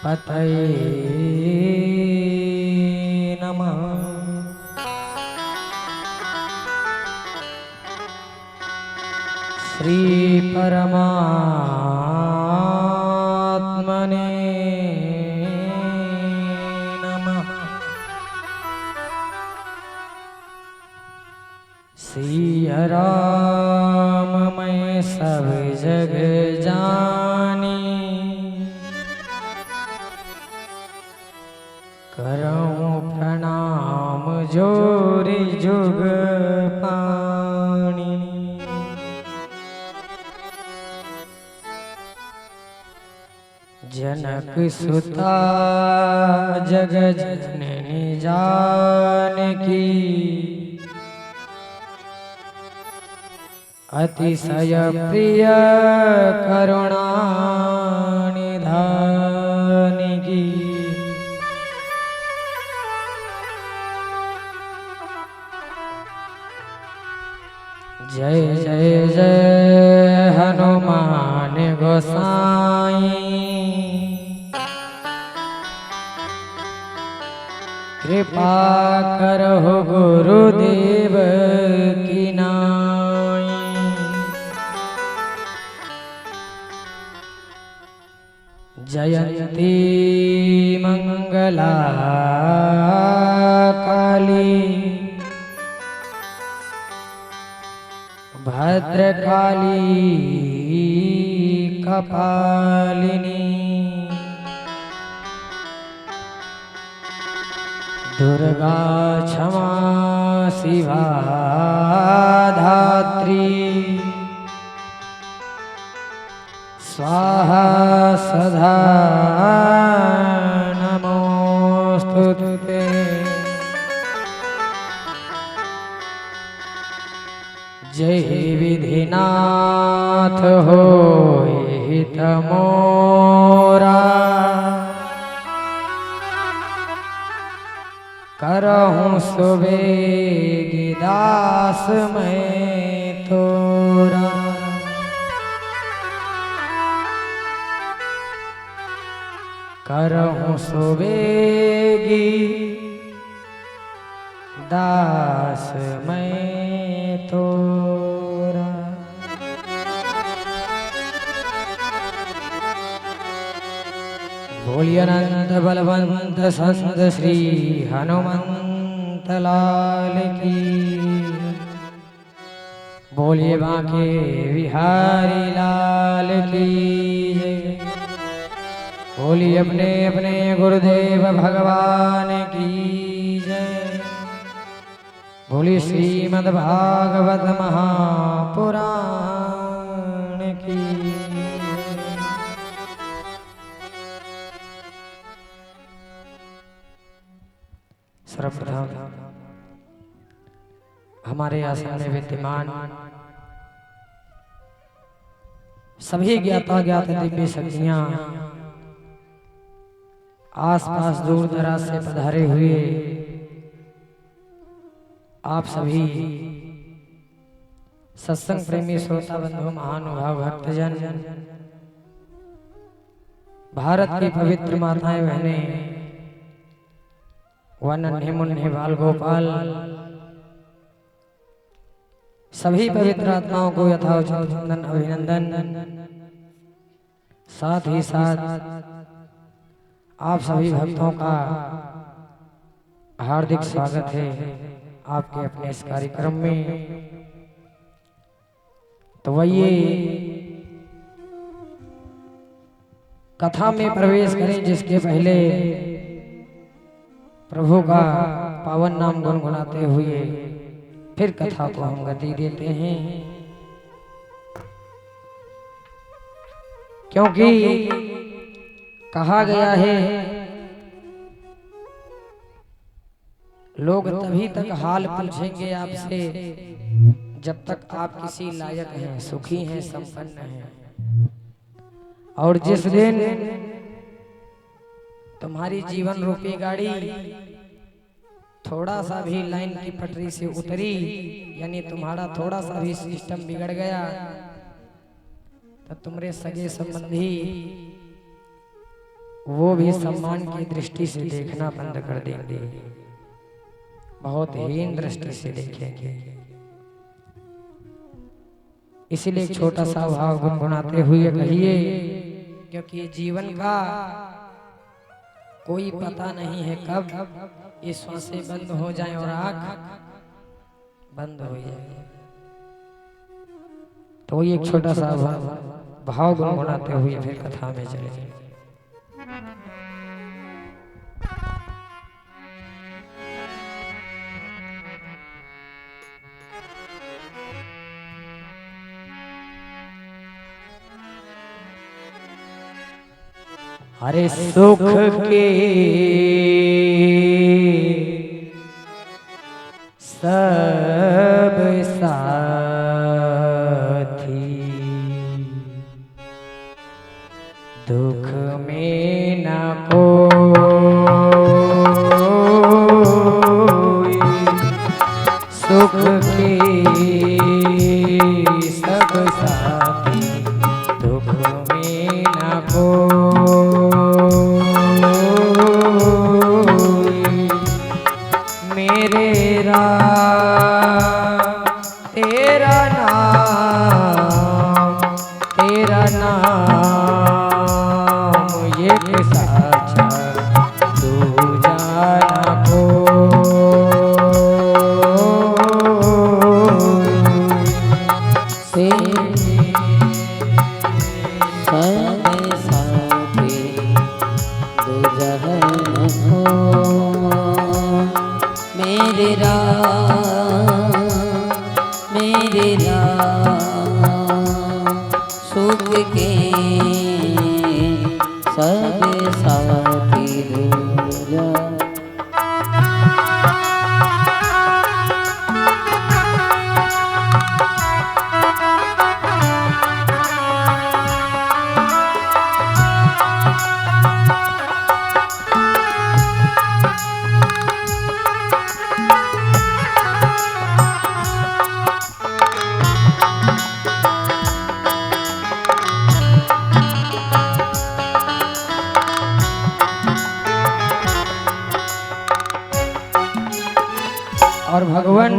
श्रीमन्महागणाधिपतये नमः। श्री परमात्मने नमः। सिया राम मैं सब जग जानी, करऊं प्रणाम जोरी जुग पानी। जनक सुता जग जननी जानकी, अतिशय प्रिय करुणा निधान की। जय जय जय हनुमान गोसाई, कृपा करहु गुरुदेव की नाई। जयंती मंगला काली, भद्रकाली कपालिनी, दुर्गा क्षमा शिवा धात्री, स्वाहा सदा नमोस्तुते। जय विधिनाथ होय हित मोरा, करहूं सुबेगी दास मैं तोरा। करहूं सुबेगी दास मैं तोरा। बोलिए अनंत बलवंत संत श्री हनुमंत लाल की। बोलिए बांके बिहारी लाल की। बोलिए अपने अपने गुरुदेव भगवान की जय। बोलिए श्रीमद् भागवत महापुराण की। सर्वप्रथम हमारे आश्रम में विद्यमान सभी ज्ञाता ज्ञात दिव्य शक्तियां, आसपास दूर दराज से पधारे हुए आप सभी सत्संग प्रेमी श्रोता बंधु महानुभाव भक्तजन, भारत की पवित्र माताएं बहनें व नन्हे मुन्ने बाल गोपाल, सभी पवित्र आत्माओं को यथाउचित वंदन अभिनंदन। साथ ही साथ आप सभी भक्तों का हार्दिक स्वागत है आपके अपने इस कार्यक्रम में। तो वही कथा में प्रवेश करें, जिसके पहले प्रभु का पावन नाम गुनगुनाते हुए फिर कथा को हम गति देते हैं, क्योंकि कहा गया है लोग तभी तक हाल पूछेंगे आपसे जब तक आप किसी लायक हैं, सुखी हैं, संपन्न हैं। और जिस दिन तुम्हारी जीवन रूपी गाड़ी थोड़ा सा भी लाइन की पटरी से उतरी, यानी तुम्हारा थोड़ा सा भी सिस्टम बिगड़ गया, तो तुम्हारे सगे संबंधी वो भी सम्मान की दृष्टि से देखना बंद कर देंगे, बहुत हीन दृष्टि से देखेंगे। इसीलिए एक छोटा सा भाव गुनगुनाते हुए कहिए, क्योंकि जीवन का कोई पता नहीं है कब ये श्वासें बंद हो जाए और आंख बंद हो जाए। तो ये एक छोटा सा भाव गुनगुनाते हुए फिर कथा में चले जाए। अरे सुख के सब साथी, दुख में न कोई, सुख के सब साथी, दुख में न कोई, मेरे राम तेरा नाम ये साचा तू जाना कोई, मेरे राम सुख के सब साथी दूजा। और भगवान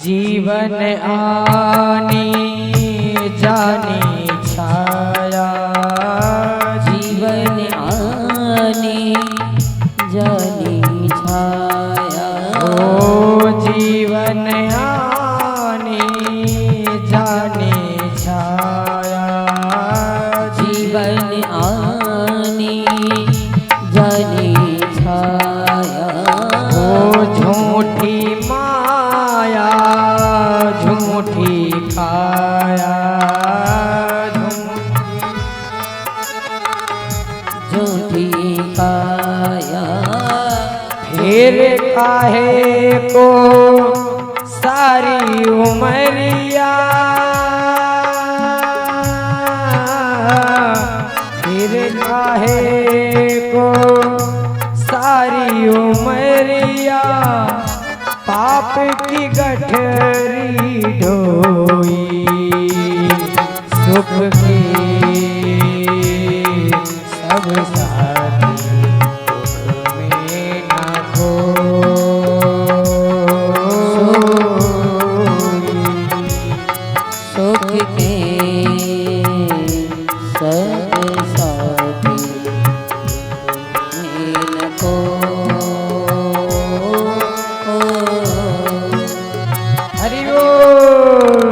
जीवन आनी जानी छाया, जीवन आनी जानी छाया, ओ जीवन आनी जानी छाया, जीवन आनी जानी छाया, झूठी माया झूठी काया, झूठी काया, फिर काहे को सारी उमरिया, फिर काहे को सारी उमरिया, पाप की गठरी ढोई, सुख के सब साथी, दुख में न कोई, सुख के सब साथी में न हरि बोल।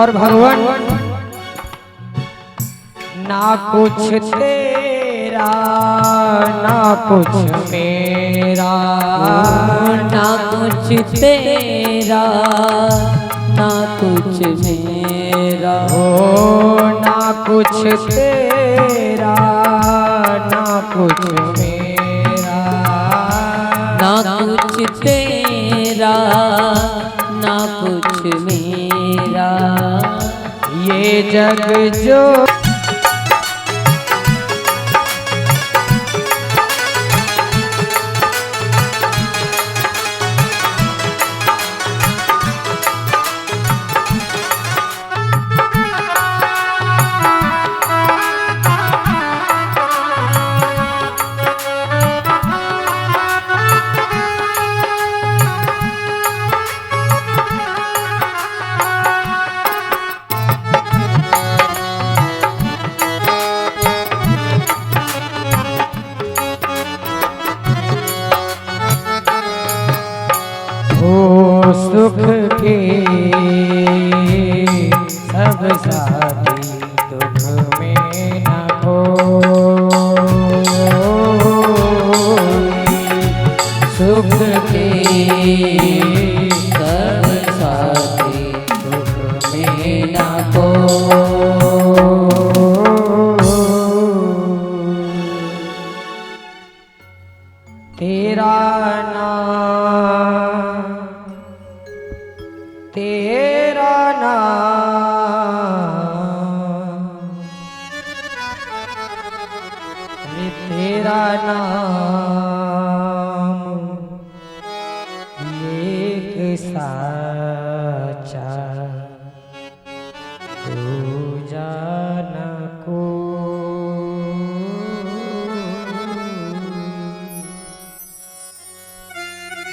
और भगवान ना कुछ तेरा ना कुछ मेरा, ना कुछ तेरा ना कुछ मेरा, ओ ना कुछ तेरा ना कुछ मेरा, ना कुछ तेरा ना कुछ मेरा, ये जग जो सुख के सब साथी दुख में न हो, सुख के सब साथी दुख में ना को, तेरा नाम तेरा नाम, तेरा नाम एक साचा दूजा न को,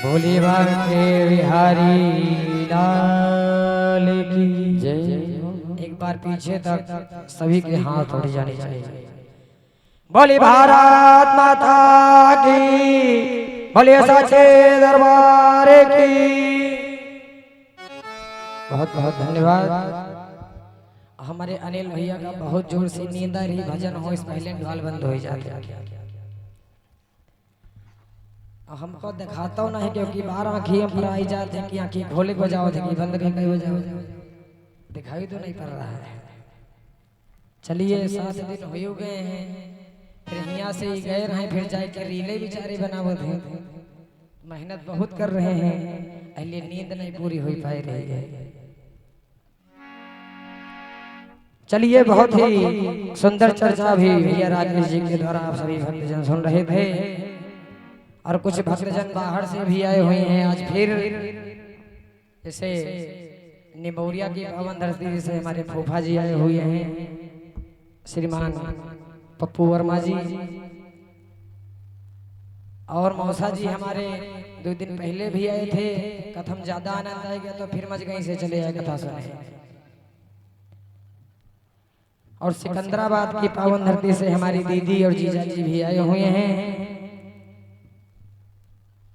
भोले बाबा के बिहारी लाल की जय। एक बार पीछे तक सभी के हाथ उठ जाने चाहिए। बोले भारत माता की, बोले सच्चे दरबार की। बहुत बहुत धन्यवाद। हमारे अनिल भैया का बहुत जोर से नींद आ रही, भजन हो इस पहले ढोल बंद हो जाते। हमको दिखाता नहीं क्योंकि बाहर आँखियों पर आई जाते हैं कि आँखें खोले को जाओ थे कि बंद करके हो जाओ, दिखाई तो नहीं पड़ रहा है। चलिए 7 दिन हो गए हैं, फिर यहाँ से ही गए रहे, फिर जाके रीले बेचारे बनावत हैं, मेहनत बहुत कर रहे हैं, इसलिए नींद नहीं पूरी हो पाई रही है। चलिए बहुत ही सुंदर चर्चा भी भैया राकेश जी के द्वारा आप सभी भक्तजन सुन रहे थे, और कुछ भक्तजन बाहर से भी आए हुए हैं। आज फिर जैसे निमौरिया की पावन धरती से हमारे फूफा जी आए हुए हैं, श्रीमान पप्पू वर्मा जी, और मौसा जी हमारे 2 दिन पहले भी आए थे। कथम ज्यादा आनंद आएगा तो फिर मजगई से चले आए कथा सुने। और सिकंदराबाद की पावन धरती से हमारी दीदी और जीजा जी भी आए हुए हैं।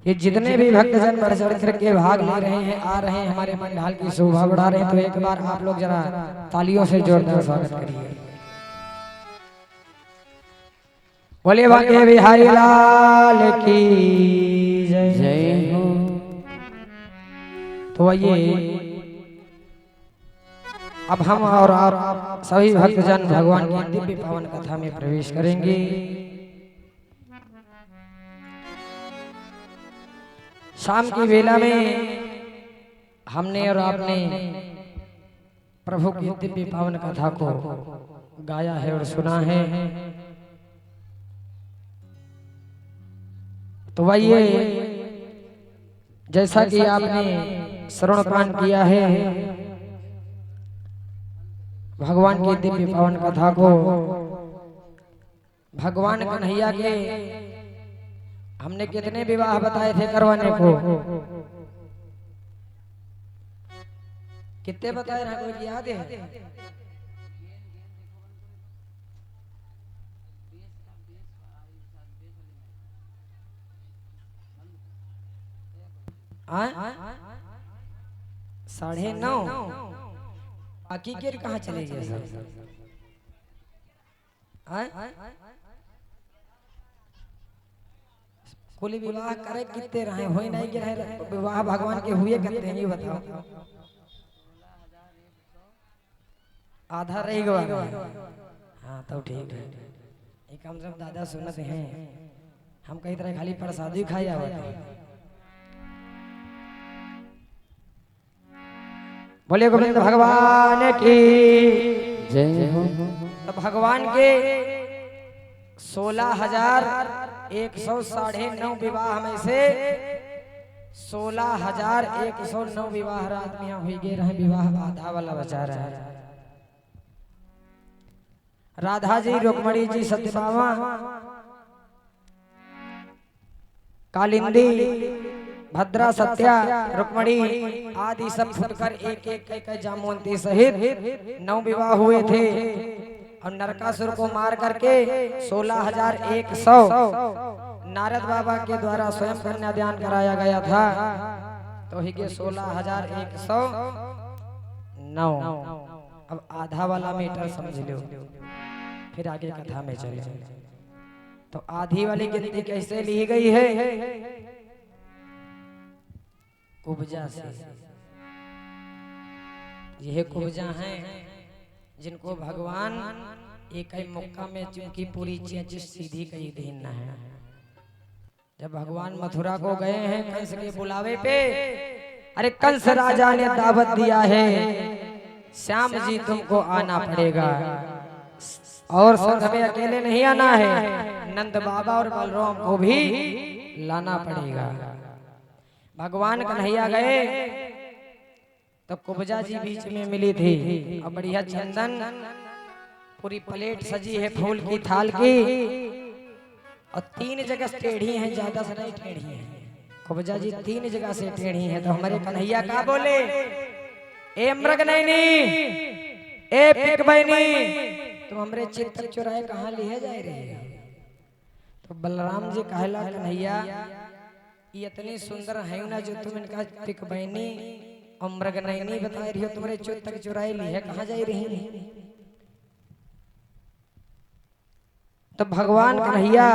ये जितने भी भक्तजन बढ़ चढ़ करके भाग ले रहे हैं, आ रहे हैं, हमारे मंडल की शोभा बढ़ा रहे हैं, तो एक बार आप लोग जरा तालियों से जोरदार स्वागत करिए। बोले बाके बिहारी लाल की जय जय हो। तो आइए अब हम और आप सभी भक्तजन भगवान की दिव्य पावन कथा में प्रवेश करेंगे। शाम की वेला में हमने और आपने प्रभु की दिव्य पावन कथा को गाया है और सुना है। तो आइए जैसा कि आपने श्रवणपान किया है भगवान की दिव्य पावन कथा को, भगवान कन्हैया के हमने कितने विवाह बताए थे करवाने को, कितने बताए ना, कोई याद है? हाँ? 9:30 हकीकत कहाँ चले गए सब? कुल विवाह करे कितने रहे हो नहीं कि रहे विवाह भगवान के हुए कितने हैं ये बताओ। आधा रह गया। हाँ तो ठीक है, एक हम सब दादा सुनते हैं, हम कई तरह खाली प्रसादी खाया हुआ। बोले गोविंद भगवान की जय हो। तो भगवान के 16,109 विवाह में से 16,109 विवाह रात में हुई गए रहे। विवाह आधा वाला बचा रहा है। राधा जी, रुक्मणी जी, सत्यभामा, कालिंदी, भद्रा, सत्या, रुक्मणी आदि सब फुटकर एक जामवंती सहित 9 विवाह हुए थे। और नरकासुर को मार करके 16,100 नारद बाबा के द्वारा स्वयं कन्यादान कराया गया था। तो ही के 16,109। अब आधा वाला मीटर समझ लो, फिर आगे कथा में चले। तो आधी वाली गिनती कैसे ली गई है? कुब्जा से। यह कुब्जा हैं जिनको भगवान एक ही मौका में चूंकि पूरी चीज सीधी कही देना है। जब भगवान मथुरा को गए हैं कंस के बुलावे पे, अरे कंस राजा ने दावत दिया है, श्याम जी तुमको आना पड़ेगा और संग में अकेले नहीं आना है, नंद बाबा और बलराम को भी लाना पड़ेगा। भगवान कन्हैया गए तो कुब्जा जी बीच में मिली थी और बढ़िया चंदन पूरी प्लेट सजी है फूल की थाल की, और 3 जगह टेढ़ी हैं, ज्यादा से नहीं टेढ़ी हैं। कुब्जा जी 3 जगह से टेढ़ी हैं। तो हमारे कन्हैया का बोले, ए मृग नैनी, ए पिक बहनी, तुम हमरे चित्त चुराए कहाँ लिए जाए रहे? तो बलराम जी कहला, कन्हैया ये इतनी सुंदर है ना जो तुम इनका पिक बहनी और मृग नैनी बता रही हो, तुम्हारे चित्त तक चुराए ली है, कहाँ जा रही? तो भगवान कन्हैया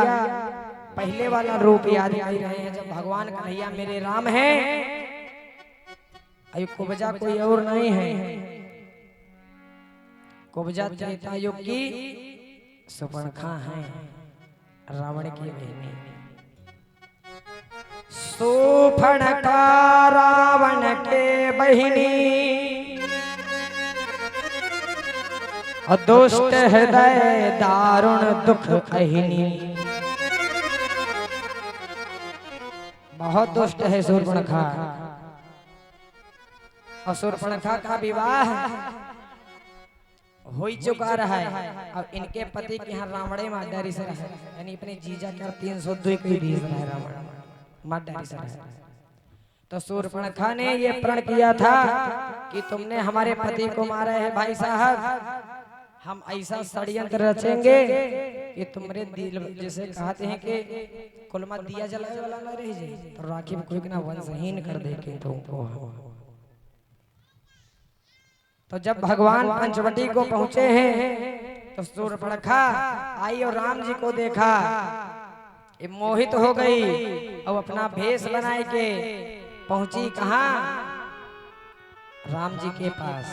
पहले वाला रूप याद कर रहे हैं। जब भगवान कन्हैया मेरे राम हैं, अयो कुब्जा कोई और नहीं है। कुब्जा त्रेता युग की सुपर्णखा है, रावण की बहनी। सुपर्णखा रावण के बहिनी, और दुष्ट हृदय दारुण दुख अहिनी। बहुत दुष्ट है शूर्पणखा। और शूर्पणखा का विवाह हो चुका रहा है। अब इनके पति के यहाँ रावणे मादारी से रहा, यानी अपने जीजा का 302 कोई भी है रावण मादारी से रहा। तो शूर्पणखा ने ये प्रण किया था कि तुमने हमारे पति को मारा है भाई साहब, हम ऐसा षड्यंत्र रचेंगे कि तुम्हारे दिल, जैसे कहते हैं कि कुल मत दिया जलाए वाला ना रह जाए, तो राखी में कोई ना वंशहीन कर दे के तुमको। तो जब भगवान पंचवटी को पहुंचे हैं तो शूर्पणखा आई और राम जी को देखा, ये मोहित हो गई और अपना भेष बनाए के पहुंची कहाँ? राम जी के पास।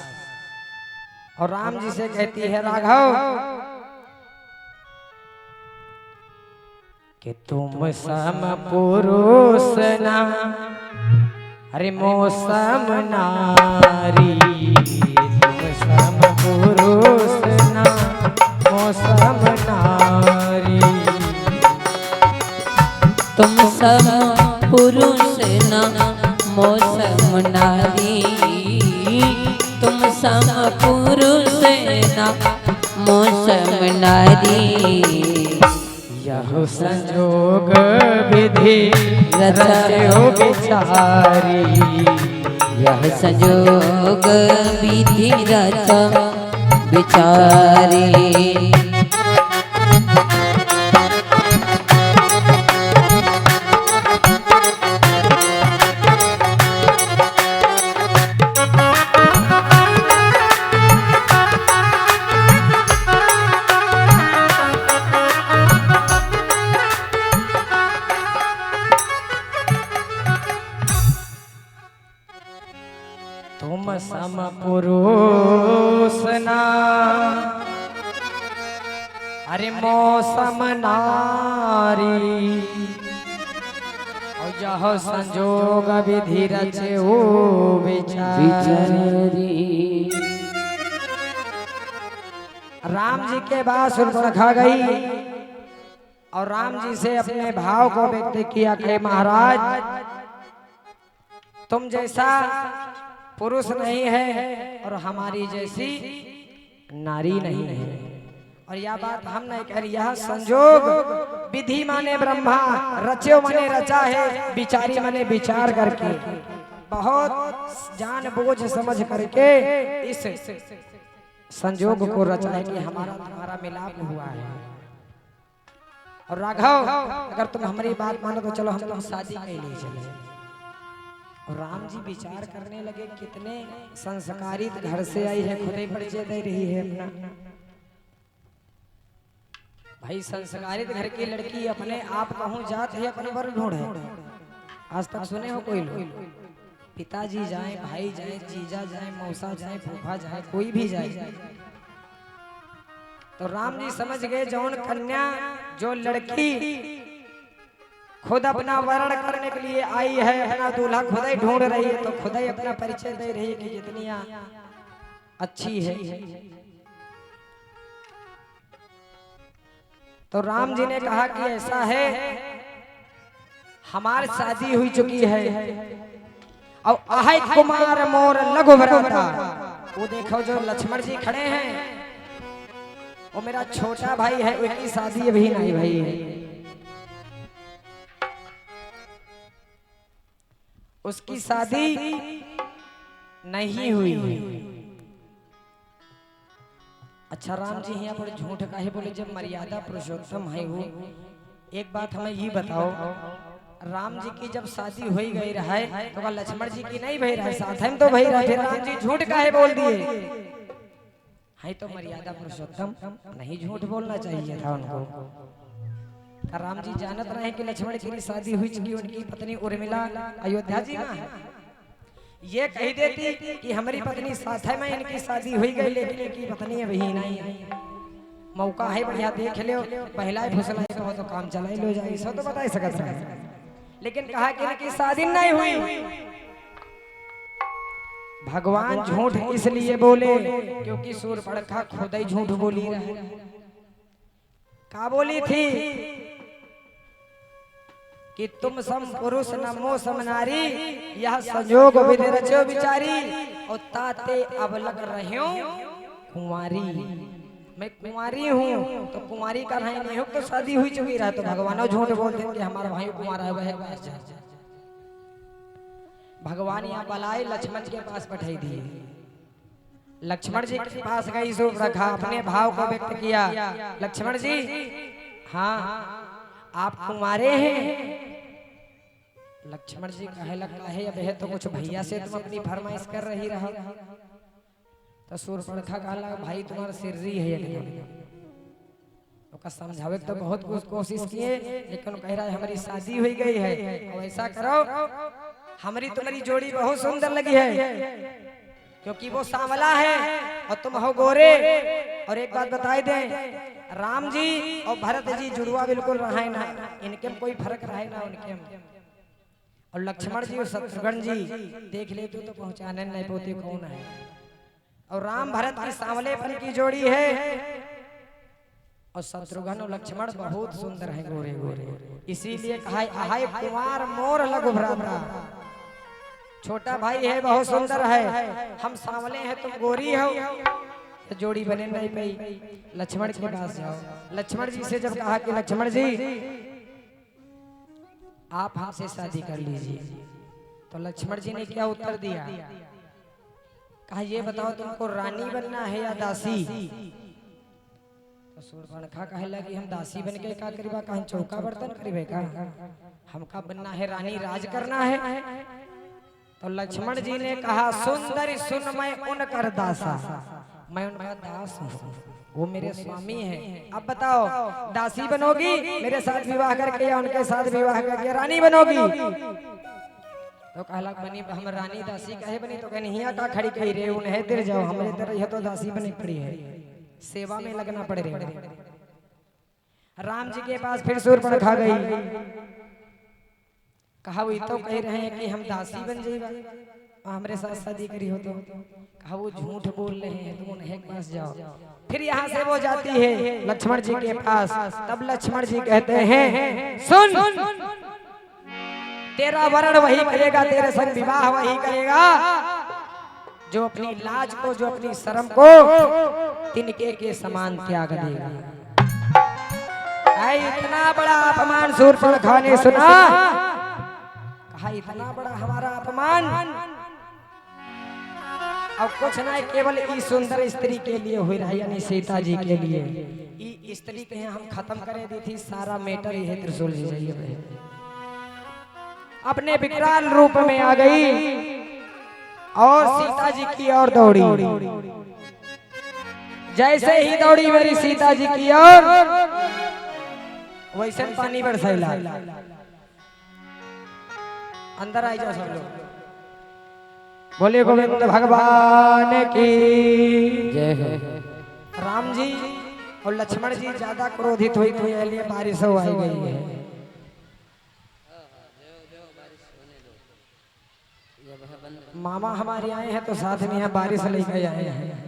और राम जी से कहती है, राघव कि तुम सम पुरुष ना, अरे मौसम नारी, तुम सम पुरुष ना मौसम नारी। तुम सम पुरुष ना मौसम नारी, तुम सम पुरुष ना मौसम नारी। यह संजोग विधि रचे हो बिचारी, यह संजोग विधि रचा बिचारी। अरे मौसम नारी और जहो संजोग विधि रचे हो बिचारी। राम जी के बाद शूर्पणखा गई और राम जी से अपने भाव को व्यक्त किया कि महाराज तुम जैसा पुरुष नहीं है और हमारी जैसी नारी नहीं है। और यह बात हम नहीं कह रही, यह संजोग विधि माने ब्रह्मा, रचो माने रचा है, विचारी माने विचार करके बहुत जान बूझ समझ करके इस संजोग को रचा है कि हमारा तुम्हारा मिलाप हुआ है। और राघव अगर तुम हमारी बात मानो तो चलो हम लोग शादी के लिए चले। और राम जी विचार करने लगे कितने संस्कारित घर से आई है, खुद ही परिचय दे रही है अपना। भाई संस्कारित घर की लड़की अपने आप कहूँ जात है अपने वर ढूंढे। आज तक सुने हो कोई लोग? पिताजी जाए, भाई जाए, जीजा जाए, मौसा जाए, फूफा जाए, कोई भी जाए। तो राम जी समझ गए जौन कन्या जो लड़की खुद अपना वर्ण करने के लिए आई है, अपना दूल्हा खुद ही ढूंढ रही है, तो खुद ही अपना परिचय दे रही है कि जितनी अच्छी है। तो राम जी ने कहा कि ऐसा है हमारी शादी हुई चुकी है और आहै कुमार मोर लघु भ्राता। वो देखो जो लक्ष्मण जी खड़े हैं वो मेरा छोटा भाई है, उसकी शादी अभी नहीं भई है। उसकी शादी नहीं हुई है। अच्छा राम जी यहाँ पर झूठ काहे बोले जब मर्यादा पुरुषोत्तम है वो? एक बात हमें ये बताओ, राम जी की जब शादी हो गई रहा तो लक्ष्मण जी की नहीं भई रहा, साथ में तो भई रहा, फिर राम जी झूठ काहे बोल दिए? है तो मर्यादा पुरुषोत्तम, नहीं झूठ बोलना चाहिए था उनको। राम जी जानत रहे कि लक्ष्मण की शादी हुई चुकी, उनकी पत्नी उर्मिला अयोध्या जी में है। ये कह देती कि हमारी पत्नी साथ में इनकी शादी हुई गई लेकिन इनकी पत्नी अभी नहीं है। मौका है बढ़िया देख लो, पहला फुसला हो तो काम चला लो जाए, सब तो बता सकत रहे। लेकिन कहा कि इनकी शादी नहीं हुई। भगवान झूठ इसलिए बोले क्योंकि शूर्पणखा खुद ही झूठ बोली रहे। क्या बोली थी कि तुम सम पुरुष नमो सम नारी, यह संजोग विधि रचो विचारी, और ताते अब लग रहे कुंवारी। मैं कुंवारी हूँ तो कुंवारी का भाई नहीं हो तो शादी हुई चुकी रहा। तो भगवान झूठ बोलते हैं कि हमारा भाई कुंवारा है, वह भगवान यहाँ बलाए लक्ष्मण के पास पठाई दिए। लक्ष्मण जी के पास गई शूर्पणखा, अपने भाव को व्यक्त किया। लक्ष्मण जी हाँ आप कुंवारे हैं? लक्ष्मण जी कहे लगता है अब है तो कुछ भैया से तुम अपनी फरमाइश कर रही रहा। तो शूर्पणखा कहा भाई तुम्हारा सिर्री है तो समझावे तो बहुत कुछ कोशिश किए लेकिन कह रहा है हमारी शादी हुई गई है और ऐसा करो हमारी तुम्हारी जोड़ी बहुत सुंदर लगी है क्योंकि वो सांवला है और तुम हो गोरे। और एक बात बताई दें, राम जी और भरत जी जुड़वा बिल्कुल रहा ना, इनके में कोई फर्क रहा ना उनके में। और लक्ष्मण जी और शत्रुघ्न जी देख ले तो पहुंचाने नहीं पोते कौन है। और राम भरत की सांवलेपन की जोड़ी है और शत्रुघ्न और लक्ष्मण बहुत सुंदर है, गोरे गोरे। इसीलिए कहा आहाय कुमार मोर लघु भ्राता, छोटा भाई है बहुत सुंदर है, हम सांवले हैं तुम गोरी हो, तो जोड़ी बने नहीं पाई। लक्ष्मण के पास जाओ। लक्ष्मण जी से जब कहा कि लक्ष्मण जी आप हमसे शादी कर लीजिए, तो लक्ष्मण जी ने क्या उत्तर दिया? कहा ये बताओ तुमको रानी बनना है या दासी? तो शूर्पणखा कहे लगी हम दासी बन के का करीबा, कहीं चौका बर्तन करीबे का, हमका बनना है रानी राज करना है। तो लक्ष्मण जी ने कहा सुंदरी सुन मैं उनकर दासा, मैं उनका दास हूँ, वो मेरे स्वामी हैं। अब बताओ दासी बनोगी मेरे साथ विवाह करके या उनके साथ विवाह करके रानी बनोगी? तो कहला बनी हम रानी दासी कहे बनी? तो कहनी हिया का खड़ी कही रे उन्हें दिर जाओ, हमारे तरह यह तो दासी बनी पड़ी है, सेवा में लगना पड़े रे। राम जी के पास फिर शूर्पणखा गई। कहा वो तो कह रहे हैं कि हम दासी बन जाएगा, हमारे साथ शादी करी हो तो। कहा वो झूठ बोल रहे हैं, तुम उन्हें के पास जाओ। फिर यहाँ से वो जाती है लक्ष्मण जी के पास। तब लक्ष्मण जी कहते हैं सुन, तेरा वर्ण वही करेगा, तेरे संग विवाह वही करेगा जो अपनी लाज को, जो अपनी शर्म को तिनके के समान त्याग देगा। इतना बड़ा अपमान शूर्पणखा ने सुना। कहा इतना बड़ा हमारा अपमान, अब कुछ ना केवल इस सुंदर स्त्री के लिए हुई रहा, यानी सीता जी के लिए। ई स्त्री के हम खत्म करे दी थी, सारा मैटर ही है। त्रिशूल जी जाइए अपने विकराल रूप में आ गई और सीता जी की ओर दौड़ी। जैसे ही दौड़ी मेरी सीता जी की ओर, वैसे पानी बरसैला। अंदर आई जाओ सब लोग। बोले गोविंद भगवान की जय हो। राम जी और लक्ष्मण जी ज्यादा क्रोधित हुई तो इसलिए बारिश हो आई गई है। मामा हमारे आए हैं तो साथ में यहाँ बारिश लेकर आए हैं।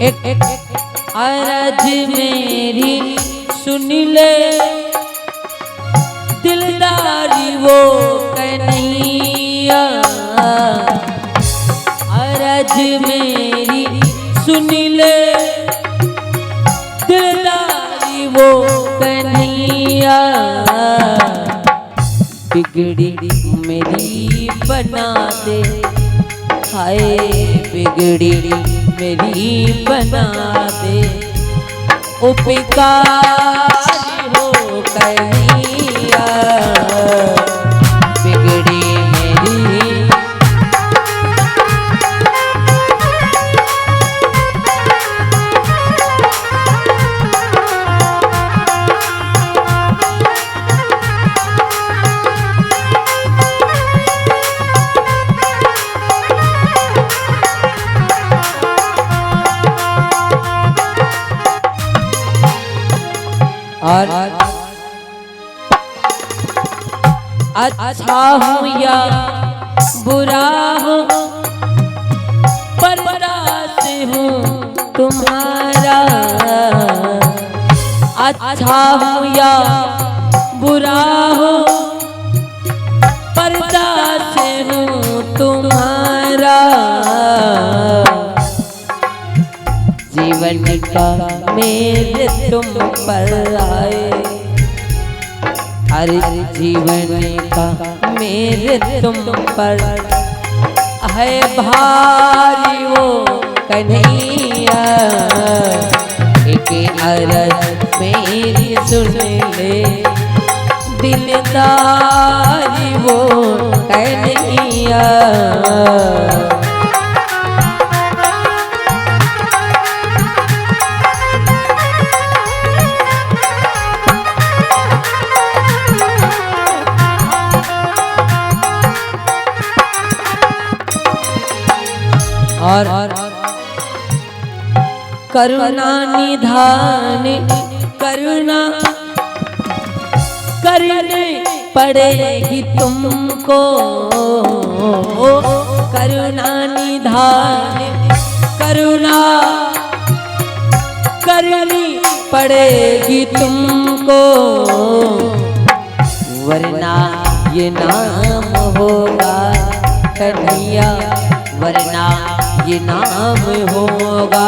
एक अरज मेरी सुन ले, दिलदारी वो कन्हैया। अरज मेरी सुन ले, दिलदारी वो कन्हैया। बिगड़ी मेरी बना दे, हाय बिगड़ी मेरी बना दे। उपकारी हो कन्हैया, बिगड़ी मेरी। और अच्छा हूँ या बुरा हूँ, परदास हूँ तुम्हारा। अच्छा हूँ या बुरा हूँ, परदास हूँ तुम्हारा। जीवन का मेरे तुम पर आए, हर जीवन का मेरे तुम पर है भारी वो कन्हैया। एक अरज मेरी सुन ले, दिलदारी वो कन्हैया। और करुणा निधान करुणा करने पड़ेगी तुमको। करुणा निधान करुणा करनी पड़ेगी तुमको, वरना ये नाम होगा कन्हैया, वरना ये नाम होगा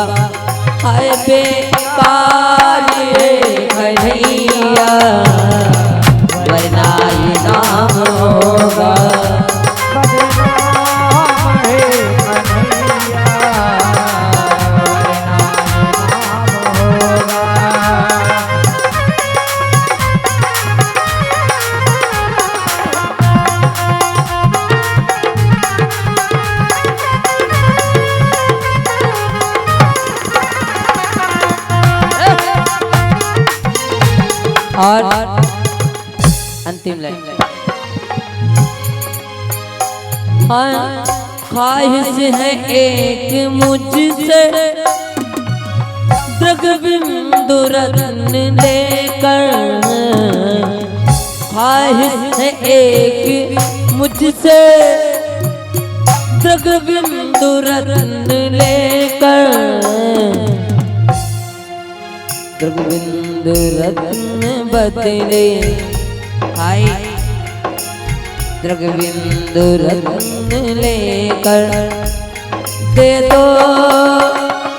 हाय बेकार कन्हैया, वरना ये नाम होगा। और अंतिम लाइन। ख्वाहिश है एक मुझसे द्रगबिंदु रत्न लेकर, ख्वाहिश है एक मुझसे द्रगबिंदु रत्न लेकर, द्रगबिंदु रत्न बदले हाय, द्रगबिंदु रत्न लेकर दे दो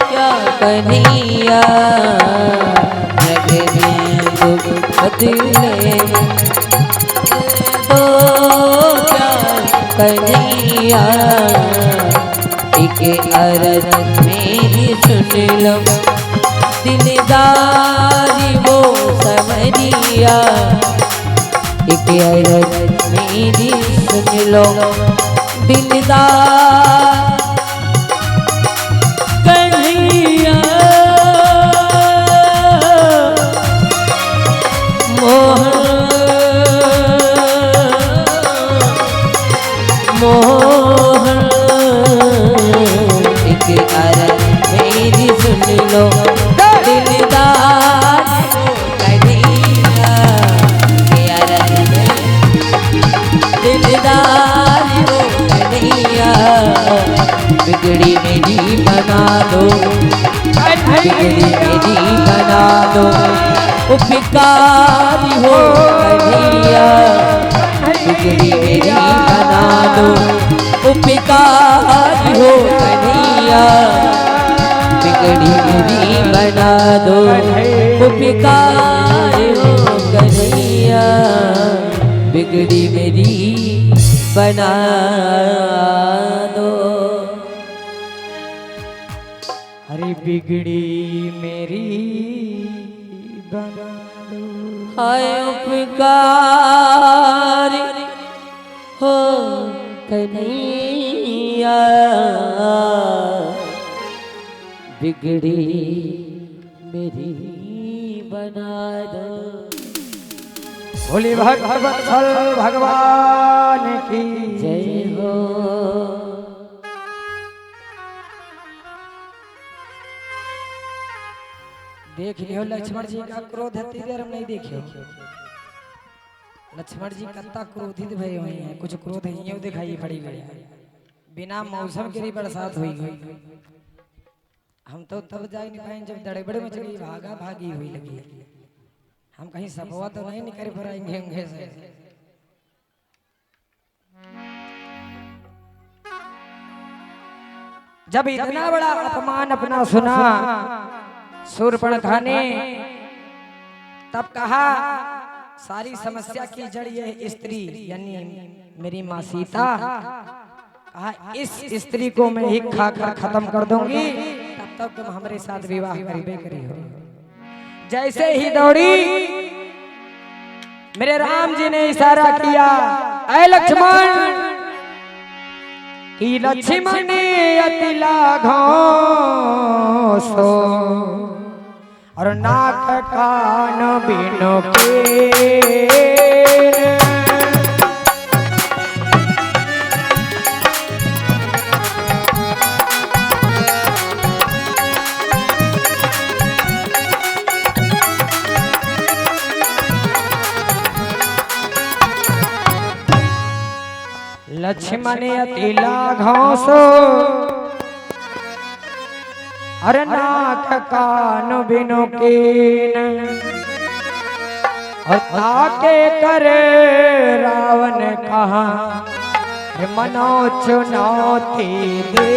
क्या कन्हैया, द्रगबिंदु बदले दो क्या कन्हैया, एक अरज मेरी सुन लो दिलदारी वो समरिया, एक अरज मेरी सुन लो दिलदार कन्हैया, मोहन मोहन, एक अरज मेरी सुन लो दिलदार कन्हैया, दिलदार हो कन्हैया, बिगड़ी मेरी बना दो, बिगड़ी मेरी बना दो, उपकारी हो कन्हैया, बिगड़ी मेरी बना दो, उपकारी हो कन्हैया, बिगड़ी मेरी बना दो, उपकारी हो कन्हैया, बिगड़ी मेरी बना दो। अरे बिगड़ी मेरी बना दो, हाय उपकार हो कन्हैया, बिगड़ी मेरी बना दो। भोले भगवत्सल भगवान की जय हो। देख लियो लक्ष्मण जी का क्रोध है, देर हम नहीं देखे। लक्ष्मण जी कत्ता क्रोधित भय हुए हैं, कुछ क्रोध ही दिखाई पड़ी गई, बिना मौसम के बरसात हुई गई। हम तो तब जा नहीं पाए जब दड़बड़ में चली भागा भागी हुई लगी। हम कहीं सफवा तो नहीं निकल पाएंगे होंगे से। जब इतना बड़ा अपमान अपना सुना शूर्पणखा ने, तब कहा सारी समस्या की जड़ ये स्त्री यानी मेरी माँ सीता, कहा इस स्त्री को मैं ही खाकर खत्म कर दूंगी, तब तक तुम हमारे साथ विवाह करिबे करी हो। जैसे ही दौड़ी मेरे राम जी ने इशारा किया, ऐ लक्ष्मण, कि लक्ष्मण अति लाघो सो और नाक कान बिनु के, लक्ष्मण अति लाघो सो अरे नाक कान बिनु कीन, और ताके करे रावण कहा मनो चुनौती दे।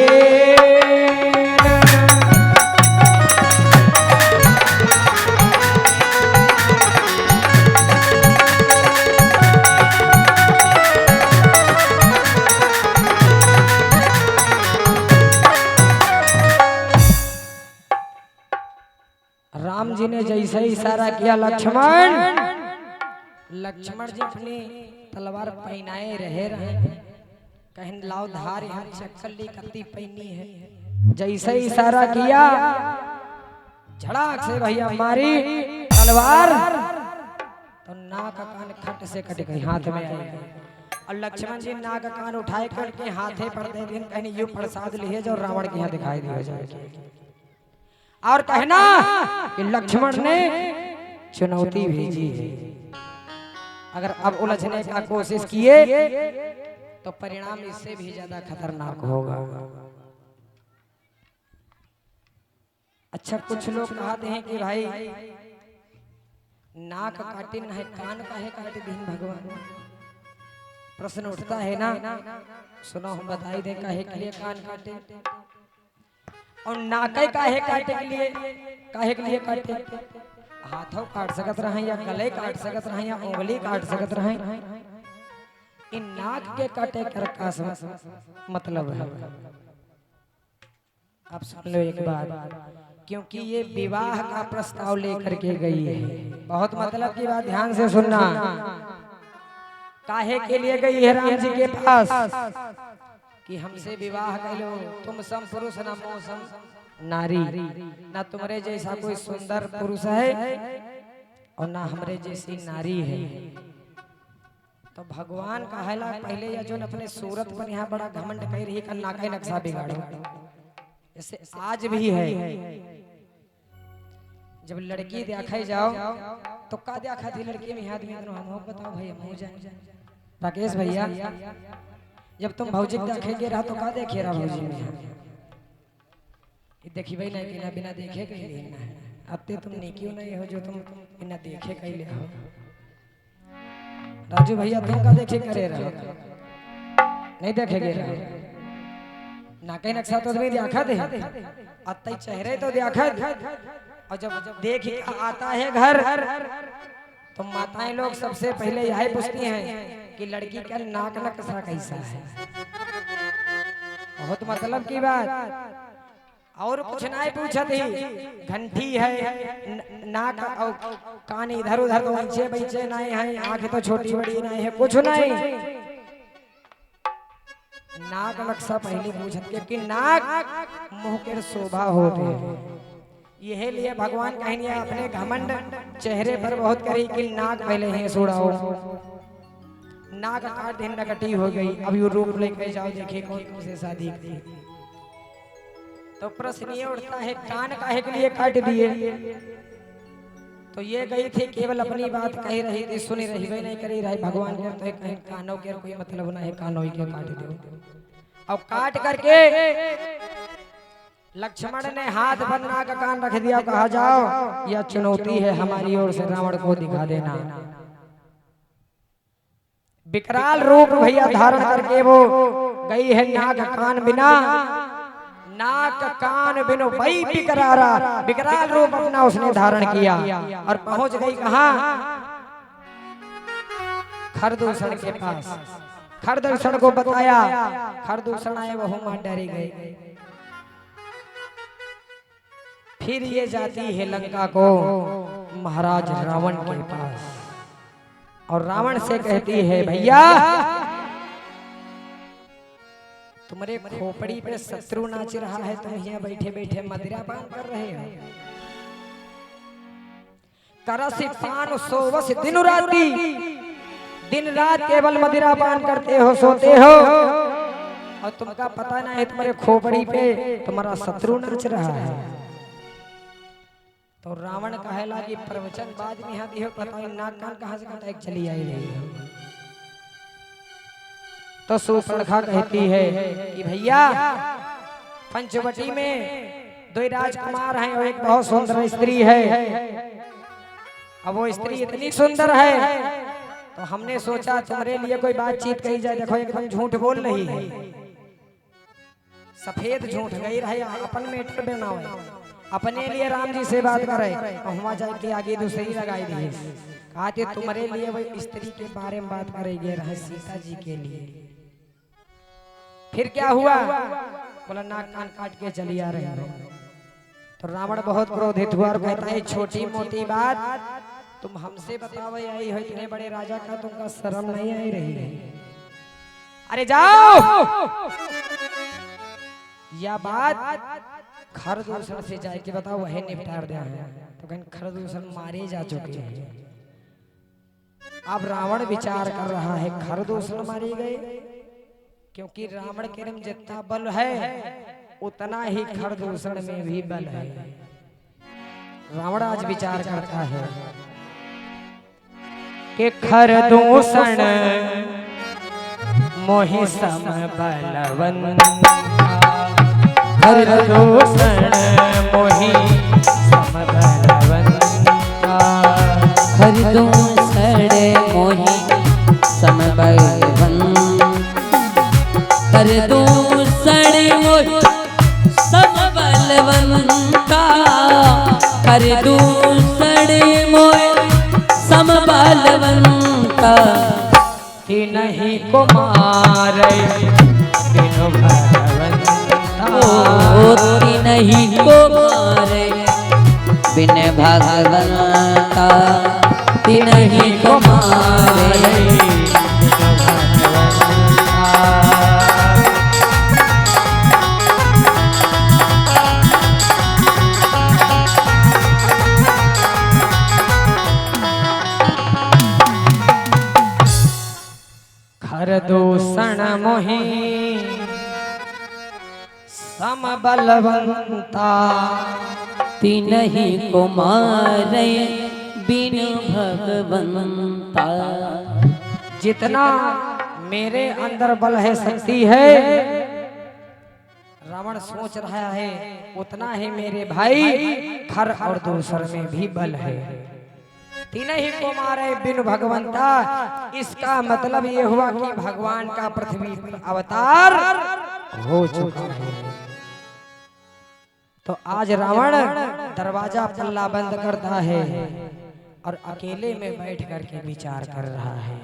राम जी ने जैसे इशारा किया, लक्ष्मण जी अपनी तलवार पहनाए रहे कहीं लाओ धार यहाँ चक्कर ली कत्ती पहनी है। जैसे इशारा किया, झड़ाक से भैया मारी तलवार, तो नाक कान खट से कट गई, हाथ में आई। और लक्ष्मण जी नाक कान उठाए करके हाथे पर दे दिन कहीं यू प्रसाद लिए जो रावण के यहाँ दिखाई दिया जाए। और कहना कि लक्ष्मण ने चुनौती भेजी है, अगर अब उलझने का कोशिश किए तो परिणाम इससे भी ज्यादा खतरनाक होगा। अच्छा, कुछ लोग कहते हैं कि भाई नाक काटे न है कान काहे काटे दिन भगवान। प्रश्न उठता है ना, सुनो हम बताई दे काहे के लिए कान काटे और नाके काहे काटे के लिए, काहे के लिए काटे। हाथों काट सकत रहे या गले काट सकत रहे या उंगली काट सकत रहे, इन नाक के काटे कर का मतलब है। आप सुन लो एक बात, क्योंकि ये विवाह का प्रस्ताव लेकर के गई है। बहुत मतलब की बात, ध्यान से सुनना। काहे के लिए गई है राम जी के पास कि हमसे विवाह कर लो, तुम सम पुरुष न मो सम नारी, ना तुम्हारे जैसा कोई सुंदर पुरुष है और ना हमरे जैसी नारी है। तो भगवान कहेला पहले या जो अपने सूरत पर यहाँ बड़ा घमंड कर रही कन्ना का नक्शा बिगाड़ो, जैसे आज भी है। जब लड़की देखे जाओ तो का देखा थी लड़की में आदमी, हम बताओ भैया हो जाए राकेश भैया, जब तुम भौजी देखे रहा तो का देखे रहा भौजी में देखी भाई नहीं कि ना बिना देखे कहीं ना अब तुम नेकियों नहीं हो जो तुम बिना देखे कैले हो। राजू भैया तुम का देखे करे रहो, नहीं देखेगे ना कहीं नक्शा तो तुम्हें देखा दे अत चेहरे तो देखा, और जब देख आता है घर तो माताएं लोग सबसे पहले यही पूछती हैं कि लड़की का नाक नक्शा कैसा है। बहुत मतलब की बात, और कुछ नहीं पूछा थी, घंटी है नाक और कान इधर उधर तो ऊंचे बैचे नहीं है, आंखें तो छोटी बड़ी नहीं है, कुछ नहीं। नाक नक्शा पहले पूछत क्योंकि नाक मुंह के शोभा होते हैं। यही लिए भगवान कहेंगे अपने घमंड चेहरे पर बहुत करी कि नाक पहले ही सुड़ाओ, नाक काट दिन नकटी हो गई, अब यू रूप लेके जाओ देखे कौन से शादी की। तो प्रश्न ये उठता है कान काहे के लिए काट दिए। तो ये गई थी केवल अपनी बात कही रही थी, सुनी रही वही नहीं करी रही। भगवान के तो कहीं कानों के कोई मतलब ना है, कानों ही के काट दो। अब काट करके लक्ष्मण ने हाथ पर नाक कान रख दिया, कहा जाओ यह चुनौती है हमारी ओर से, रावण को दिखा देना। विकराल रूप भैया धारण करके वो गई है नाक कान बिना, नाक कान बिनो वही विकरारा विकराल रूप अपना उसने धारण किया और पहुंच गई कहां, खरदूषण के पास। खरदूषण को बताया, खरदूषण आए वो मां डरी गई। फिर ये जाती है लंका को महाराज रावण के पास और रावण से कहती है भैया तुम्हारे खोपड़ी पे शत्रु नाच रहा है, तुम यहाँ बैठे बैठे मदिरा पान कर रहे हो। करसी पान सोवस दिन राती, दिन रात केवल मदिरा पान करते हो, सोते हो और तुमका पता नहीं तुम्हारे खोपड़ी पे तुम्हारा शत्रु नाच रहा है। तो रावण कहेला कि प्रवचन बाज में हाथी हो, पता नहीं नाक कान कहां से कटाई चली आई रही। तो सुपर्णखा कहती है कि भैया पंचवटी में दो राजकुमार हैं और एक बहुत सुंदर स्त्री है। अब वो स्त्री इतनी सुंदर है तो हमने सोचा तुम्हारे लिए कोई बातचीत कही जाए। देखो एकदम झूठ बोल रही है, सफेद झूठ गई रहे, अपन मेटर बनाओ, अपने लिए राम जी से बात करे और वहां जाके आगे दूसरी लगाई दी। कहा तुम्हारे लिए वो स्त्री के बारे में बात करेंगे, रहे सीता जी के लिए। फिर क्या हुआ, बोला नाक कान काट के चली आ रही है। तो रावण बहुत क्रोधित हुआ और कहता है छोटी मोटी बात तुम हमसे बताओ आई हो, इतने बड़े राजा का तुमका शर्म नहीं आई रही है। अरे जाओ या बात खरदूषण से जाए के बताओ, वही निपटार दिया है। तो कहीं खरदूषण मारे जा चुके हैं। अब रावण विचार कर रहा है खरदूषण मारे गए, क्योंकि रावण के में जितना बल है उतना ही खरदूषण में भी बल है। रावण आज विचार करता है कि खरदूषण मोहि सम बलवंता, खरदूषण मोहि सम बलवंता, खरदूषण मोहि सम बलवंता, खरदूषण मोहि सम बलवंता, खरदूषण मोहि सम बलवंता, कि नहीं को मारे बिनु भगवंता, कि नहीं को मारे बिन भगवंता, कि नहीं को मारे खरदूषण मोहि सम बलवंता, तिनहि को मारे बिन भगवंता। जितना मेरे अंदर बल है, शक्ति है, रावण सोच रहा है उतना ही मेरे भाई खर और दूसर में भी बल है। तीन ही को मारे बिन भगवंता, इसका मतलब ये हुआ कि भगवान का पृथ्वी पर अवतार हो चुका है। तो आज रावण दरवाजा पल्ला बंद करता है और अकेले में बैठ करके विचार कर रहा है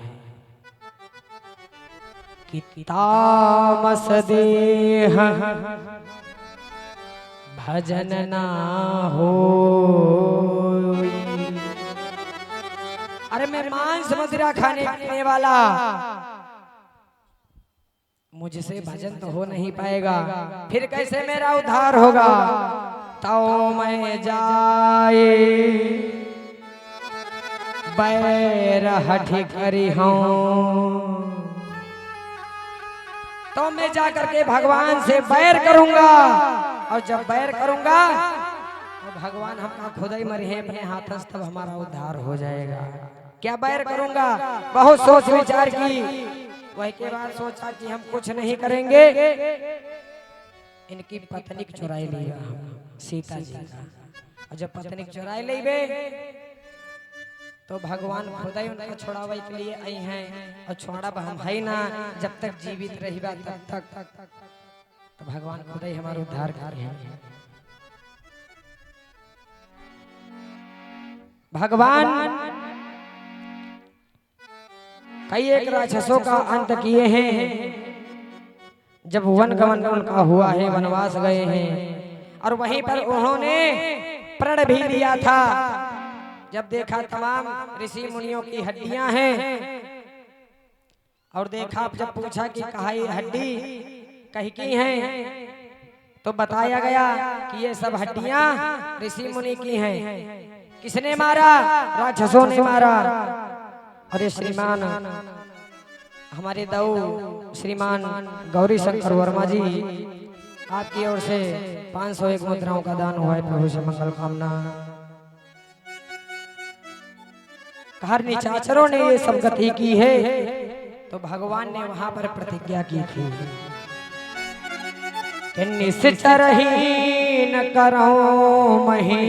कि तामस देह भजन ना हो। अरे मैं मांस मदिरा खाने पीने वाला, मुझसे भजन तो हो नहीं पाएगा, फिर कैसे मेरा उद्धार होगा। तो मैं जाए बैर हठी करी हूँ, तो मैं जाकर के भगवान से बैर करूंगा, और जब बैर करूंगा तो भगवान हमका खुद ही मरे अपने हाथों से, तब हमारा उद्धार हो जाएगा। क्या बैर करूंगा, बहुत सोच विचार की, वही के बाद सोचा कि हम कुछ नहीं करेंगे, इनकी पत्नी चुराई लेगा सीता जी का, और जब पत्नी चुराई लेबे तो भगवान खुद ही उनका छोड़ावे के लिए आई हैं, और छोड़ा हम है ना, जब तक जीवित रहिबा तब तक तो भगवान खुद ही हमारा उद्धार कर हैं। भगवान कई एक राक्षसों का अंत किए हैं, जब वन गमन उनका हुआ है, वनवास गए हैं, और वहीं पर उन्होंने प्रण भी लिया था। जब देखा तमाम ऋषि मुनियों की हड्डियां हैं, और देखा जब पूछा कि कहा ये हड्डी कहीं की हैं, तो बताया गया कि ये सब हड्डियां ऋषि मुनि की हैं। किसने मारा? राक्षसों ने मारा। और ये श्रीमान हमारे दऊ श्रीमान गौरी शंकर वर्मा जी, आपकी ओर से 501 मुद्राओं का दान हुआ है। प्रभु से मंगल कामना। हर निशाचरों ने ये सब गति की है, तो भगवान ने वहां पर प्रतिज्ञा की थी कि निश्चर ही न करो मही,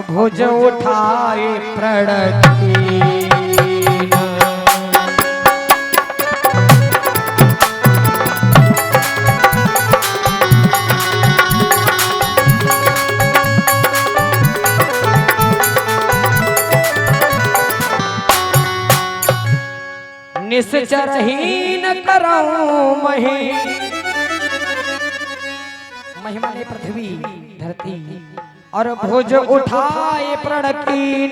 भुज उठाए प्रणति। निश्चर ही न कराऊं मही, महिमा ने पृथ्वी धरती, और भुज उठाए प्रणकीन।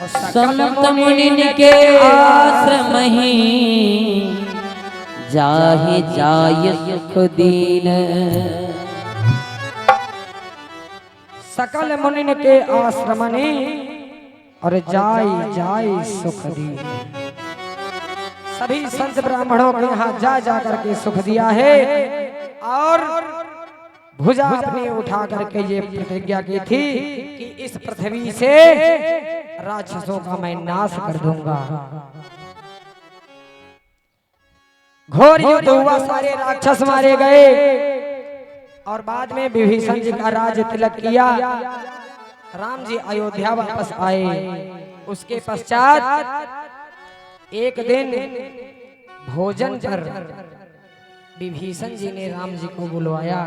संत मुनि के आश्रम ही जाहे जाय सुख दीन। सकल मुनि के आश्रम ने और जाई जाई सुख दी। सभी संत ब्राह्मणों के यहाँ जा जा करके सुख दिया है और भुजा अपनी उठा करके ये प्रतिज्ञा की थी कि इस पृथ्वी से राक्षसों का मैं नाश कर दूंगा। घोर युद्ध हुआ, सारे राक्षस मारे गए और बाद में विभीषण जी का राज तिलक किया। राम जी अयोध्या वापस आए। उसके पश्चात एक दिन भोजन पर विभीषण जी ने राम जी को बुलवाया।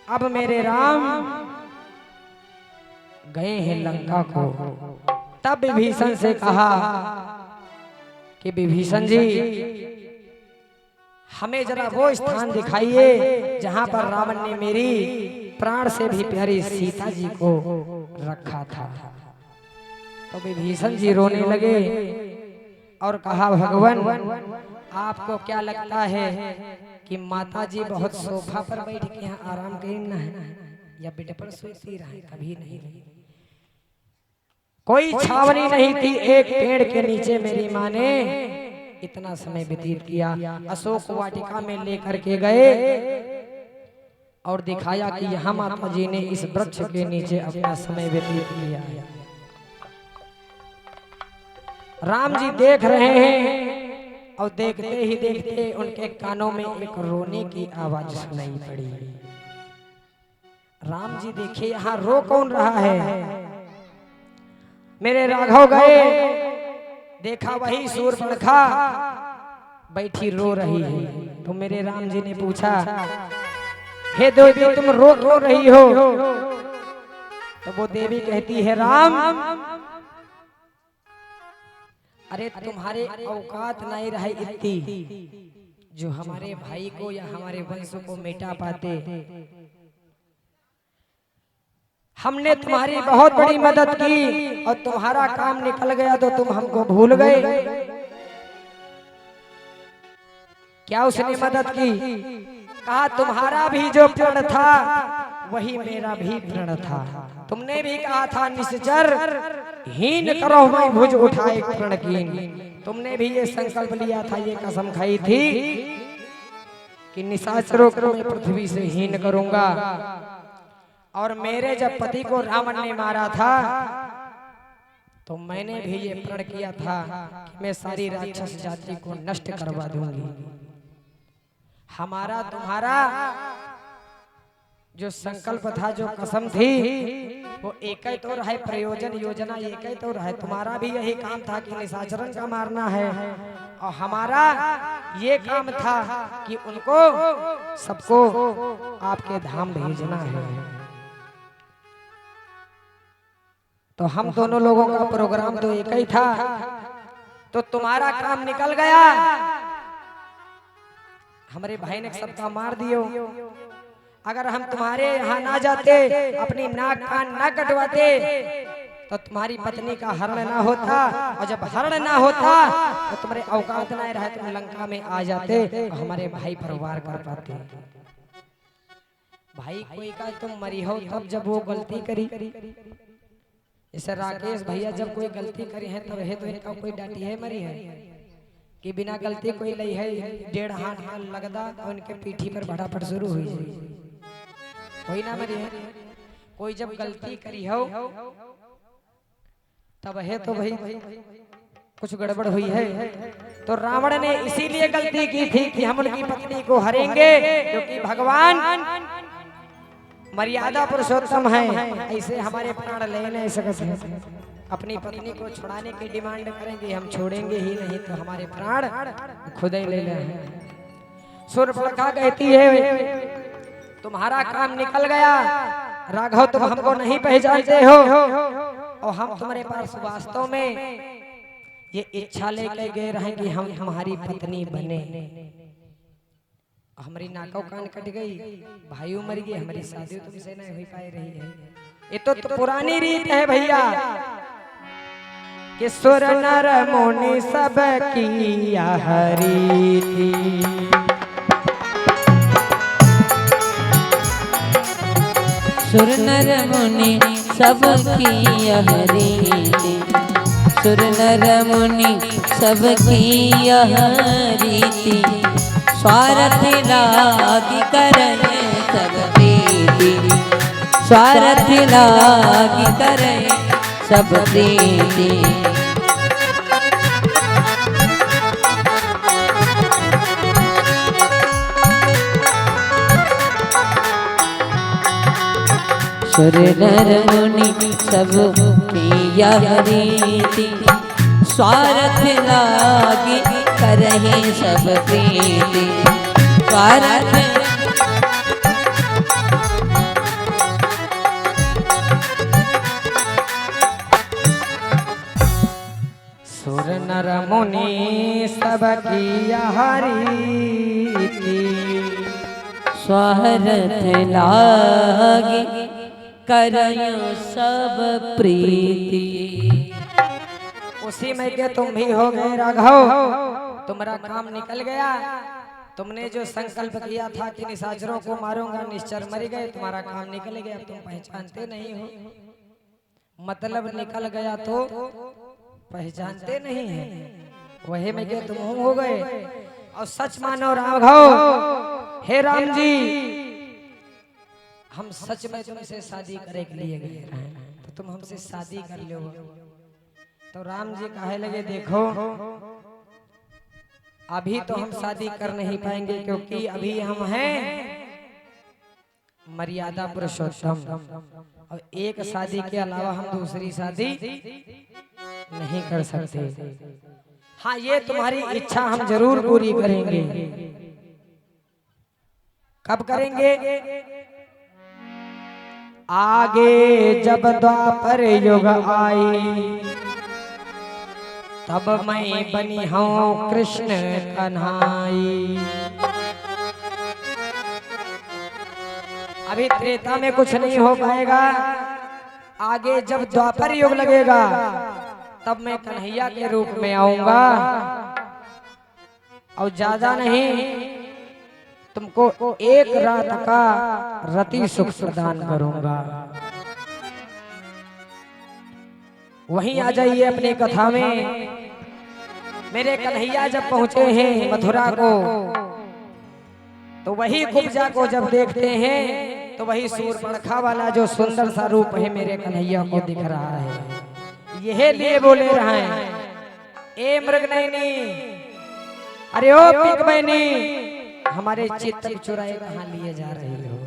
अब मेरे राम गए हैं लंका को। तब विभीषण से कहा कि विभीषण जी हमें जरा वो स्थान दिखाइए जहां पर रावण ने मेरी प्राण से भी प्यारी सीता जी को रखा था। तो विभीषण जी रोने लगे और कहा भगवान आपको क्या लगता है कि माता जी बहुत सोफा पर बैठ के यहाँ आराम करना है या बेड पर सोती रहे? कभी नहीं। कोई छावनी नहीं थी, एक पेड़ के नीचे मेरी माँ ने इतना समय व्यतीत किया। अशोक वाटिका में लेकर के गए और दिखाया कि यहाँ माता जी ने इस वृक्ष के नीचे अपना समय व्यतीत किया है। राम जी देख रहे हैं और देखते ही देखते उनके कानों में एक रोने की आवाज सुनाई पड़ी। राम जी देखे यहाँ रो कौन रहा है? मेरे राघव गए, देखा वही शूर्पणखा बैठी रो रही है। तो मेरे राम जी ने पूछा हे देवी तुम रो क्यों रही हो? तो वो देवी कहती है राम अरे तुम्हारे औकात नहीं रही इतनी जो हमारे भाई को या हमारे वंश को मिटा पाते। हमने तुम्हारी बहुत बड़ी मदद की और तुम्हारा काम निकल गया तो तुम हमको भूल गए। क्या उसने मदद की? कहा तुम्हारा भी जो प्रण था वही मेरा भी प्रण था। तुमने भी कहा था निश्चर हीन करो मैं भुज उठाए प्रण कीन। तुमने भी ये संकल्प लिया था, ये कसम खाई थी कि निशाचरों को मैं पृथ्वी से हीन करूंगा। और मेरे जब पति को रावण ने मारा था तो मैंने भी ये प्रण किया था कि मैं सारी राक्षस जाति को नष्ट करवा दूंगी। हमारा तुम्हारा जो संकल्प था, जो कसम थी, वो एक ही तो रहा, प्रयोजन योजना एक ही तो रहा। तुम्हारा भी यही काम था कि निशाचरन का मारना है और हमारा ये काम था कि उनको सबको आपके धाम भेजना है। तो हम दोनों लोगों का प्रोग्राम तो एक ही था, तो तुम्हारा काम निकल गया। हमारे भाई ने सबका मार दियो। अगर हम तुम्हारे यहाँ ना जाते, अपनी नाक कान ना कटवाते, तो तुम्हारी पत्नी का हरण ना होता, और जब हरण ना होता तो तुम्हारे औकात ना रहे, तुम लंका में आ जाते तो हमारे भाई परिवार कर पाते। भाई कोई का तुम मरी हो तब जब वो गलती करी। जैसे राकेश भैया जब कोई गलती करी है तब है तो इनका कोई डांटी है मरी है कि बिना गलती कोई लई है 1.5 हाथ लगदा और उनके पीठी पर भड़ापड़ शुरू हुई कोई ना मरी है। कोई जब गलती करी हो तब है तो भाई कुछ गड़बड़ हुई है। तो रावण ने इसीलिए गलती की थी कि हम उनकी पत्नी को हरेंगे, क्योंकि भगवान मर्यादा पुरुषोत्तम है, ऐसे हमारे प्राण ले नहीं सकते। अपनी पत्नी को छुड़ाने की डिमांड करेंगे, हम छोड़ेंगे ही नहीं तो हमारे प्राण खुद ही ले लें। शूर्पणखा कहती है तुम्हारा काम निकल गया राघव, तुम हमको नहीं पहचानते हो और हम तुम्हारे पास वास्तव में ये इच्छा लेके गए रहे कि हम हमारी पत्नी बने। हमारी नाकों कान कट गई, भाई मर गई, हमारी शादी तुमसे नहीं हो पाई रही है। ये तो पुरानी रीत है भैया कि सुर नर मुनि सब की हरी थी। सुर नर मुनि सबकी यह रीति, सुर नर मुनि सबकी यह रीति, स्वार्थ लागी करे सब प्रीति, स्वार्थ लागी करे सब प्रीति। सुर नर मुनि सब यह रीति, स्वार्थ लागी करहि सब प्रीति, स्वार्थ सुर नर मुनि सबकी यह रीति, स्वार्थ लागी करयो सब प्रीति। उसी में के तुम भी हो गए राघव, तुम्हारा काम निकल गया। तुमने जो संकल्प किया था कि निशाचरों को मारूंगा, निश्चर मर गए, तुम्हारा काम निकल गया। तुम पहचानते नहीं हो, मतलब निकल गया तो पहचानते नहीं है। वही में के तुम हो गए। और सच मानो राघव, हे राम जी, हम सच में तुमसे शादी करे के लिए गए हैं, तो तुम हमसे शादी कर लो। तो राम जी कहे लगे, देखो अभी तो हम शादी कर नहीं पाएंगे, क्योंकि अभी हम हैं मर्यादा पुरुषोत्तम, और एक शादी के अलावा हम दूसरी शादी नहीं कर सकते। हाँ, ये तुम्हारी इच्छा हम जरूर पूरी करेंगे। कब करेंगे? आगे जब द्वापर युग आई, तब मैं बनी हूँ कृष्ण कन्हाई। अभी त्रेता में कुछ नहीं हो पाएगा, आगे जब द्वापर युग लगेगा तब मैं कन्हैया के रूप में आऊंगा, और ज्यादा नहीं, तुमको एक रात का रति सुख प्रदान करूंगा। वहीं आ जाइए अपनी कथा में। मेरे कन्हैया जब पहुंचे हैं मथुरा को, तो वही कुब्जा को जब देखते हैं तो वही सूर्पणखा वाला जो सुंदर सा रूप है मेरे कन्हैया को दिख रहा है। यह लिए बोले रहे हैं, ए मृगनयनी, अरे ओ पिगमैनी, हमारे चित्त चुराए कहाँ लिए जा रही हो?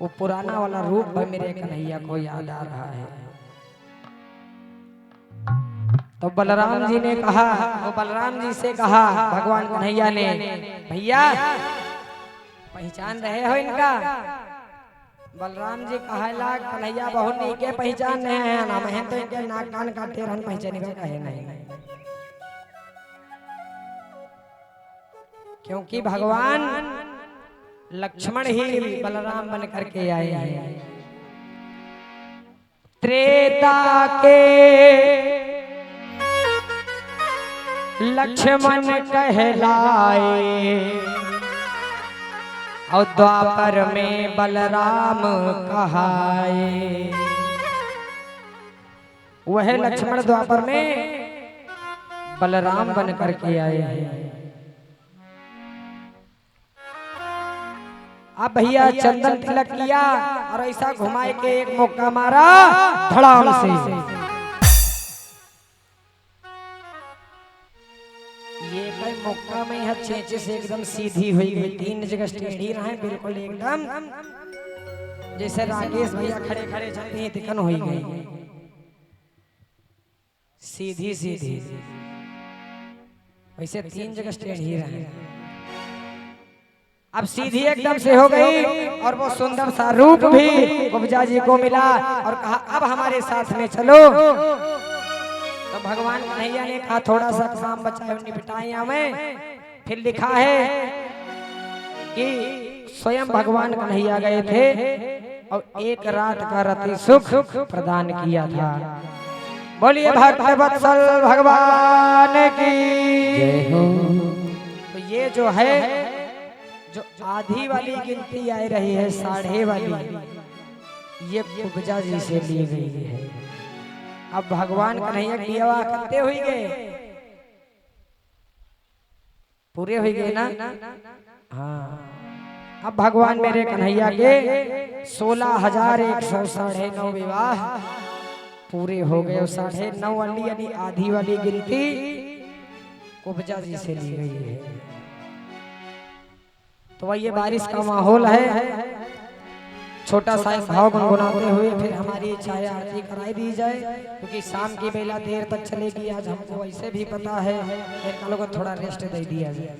वो पुराना वाला रूप है मेरे कन्हैया को याद आ रहा है। तो बलराम जी ने कहा, वो बलराम जी से कहा भगवान कन्हैया ने, भैया पहचान रहे हो इनका? बलराम जी कहला, कन्हैया बहुत नहीं के पहचान रहे हैं, नाम है तो इनके नाक कान काटते रहन, पहचान कहे नहीं। क्योंकि भगवान लक्ष्मण ही बलराम बन करके आए हैं। त्रेता के लक्ष्मण कहलाए, और द्वापर में बलराम कहाए। वह लक्ष्मण द्वापर में बलराम बन करके आए हैं। अब भैया चंदन तिलक किया और ऐसा घुमाए के एक मौका मारा धड़ाम से। ये भाई मौका में यह चेचे से एकदम सीधी हुई गई, 3 जगह टेढ़ी रहे बिल्कुल एकदम, जैसे राकेश भैया खड़े खड़े चलते हैं तिकन हुई गई, सीधी सीधी वैसे 3 जगह टेढ़ी रहे। अब सीधी एकदम से हो गई और वो सुंदर सा रूप भी कुब्जा जी को मिला और कहा अब हमारे साथ में चलो। तो भगवान कन्हैया ने कहा थोड़ा सा काम बचा है निपटाए हमें। फिर लिखा है कि स्वयं भगवान कन्हैया गए थे और एक रात का रति सुख प्रदान किया था। बोलिए भक्त वत्सल भगवान की जय हो। तो ये जो है जो आधी वाली गिनती आ रही है 1/2 वाली, ये कुब्जा जी से ली गई है। अब भगवान कन्हैया की हवा करते हुए गए, पूरे हो गए ना। हाँ, अब भगवान मेरे कन्हैया के 16,109 विवाह पूरे हो गए। 9.5 वाली यानी आधी वाली गिनती कुब्जा जी से ली गई है। तो वही बारिश का माहौल है, छोटा सा एक भाव गुनगुनाते हुए फिर हमारी चाय आरती कराई दी जाए, क्योंकि शाम की बेला देर तक चलेगी। आज हमको वैसे भी पता है, कल को थोड़ा रेस्ट दे दिया जाए।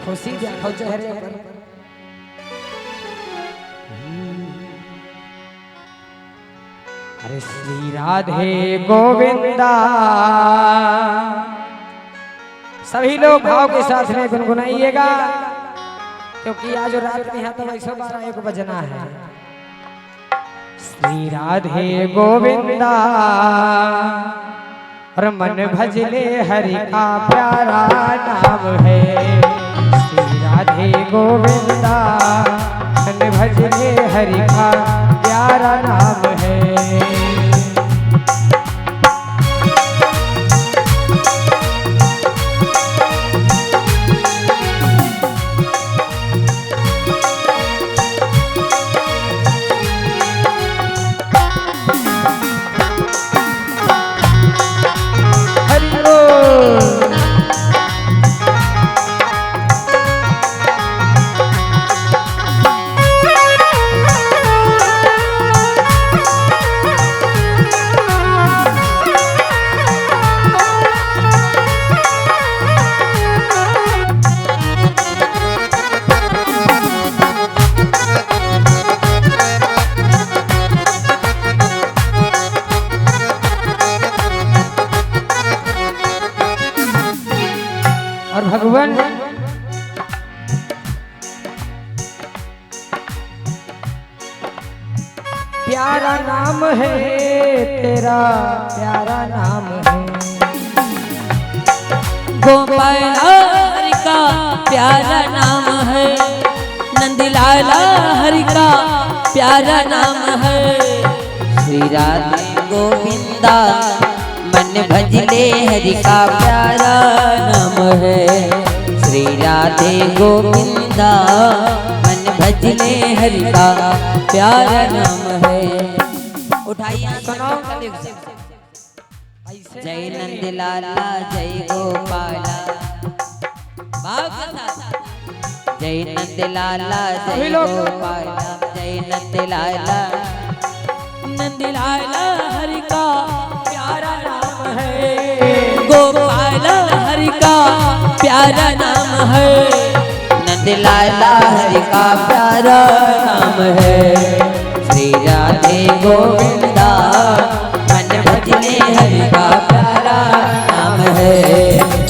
खुशी देखो चेहरे पर। अरे श्री राधे गोविंदा, सभी लोग भाव के साथ में गुनगुनाइएगा, क्योंकि आज रात में है तो 112 बजना है। श्री राधे गोविंदा और मन भजले हरि का प्यारा नाम है। श्री राधे गोविंदा मन भजले हरि का प्यारा नाम है। और भगवान प्यारा नाम है तेरा, प्यारा नाम है। गोपाल हरि का प्यारा नाम है, नंदलाला हरि का प्यारा नाम है। श्री राधे गोविंदा मन भजले हरि का प्यारा नाम है। श्री राधे गोविंदा मन भजले हरि का प्यारा नाम है। उठाइए सुनो। जय नंदलाला जय गोपाला, जय नंदलाला जय गोपाला, जय नंदलाला। नंदलाला हरि का प्यारा नाम है, गोपाल हरि का प्यारा नाम है। नंदलाला हरि का प्यारा नाम है। श्री राधे गोविंदा मन भजले हरि का प्यारा नाम है।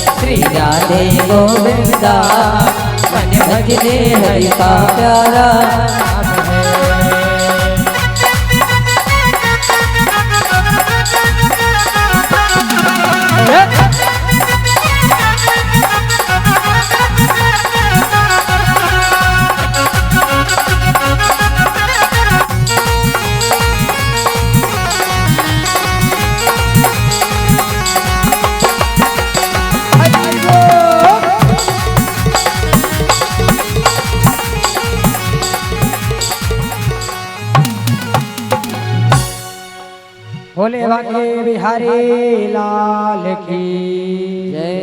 श्री राधे गोविंदा मन भजले हरि का प्यारा नाम है। बोले भागे बिहारी लाल की जय।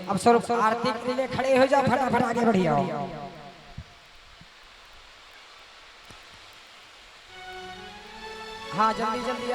अब स्वरूप आरती के लिए खड़े हो जाओ, फटाफट आगे बढ़िए। हाँ जल्दी जल्दी।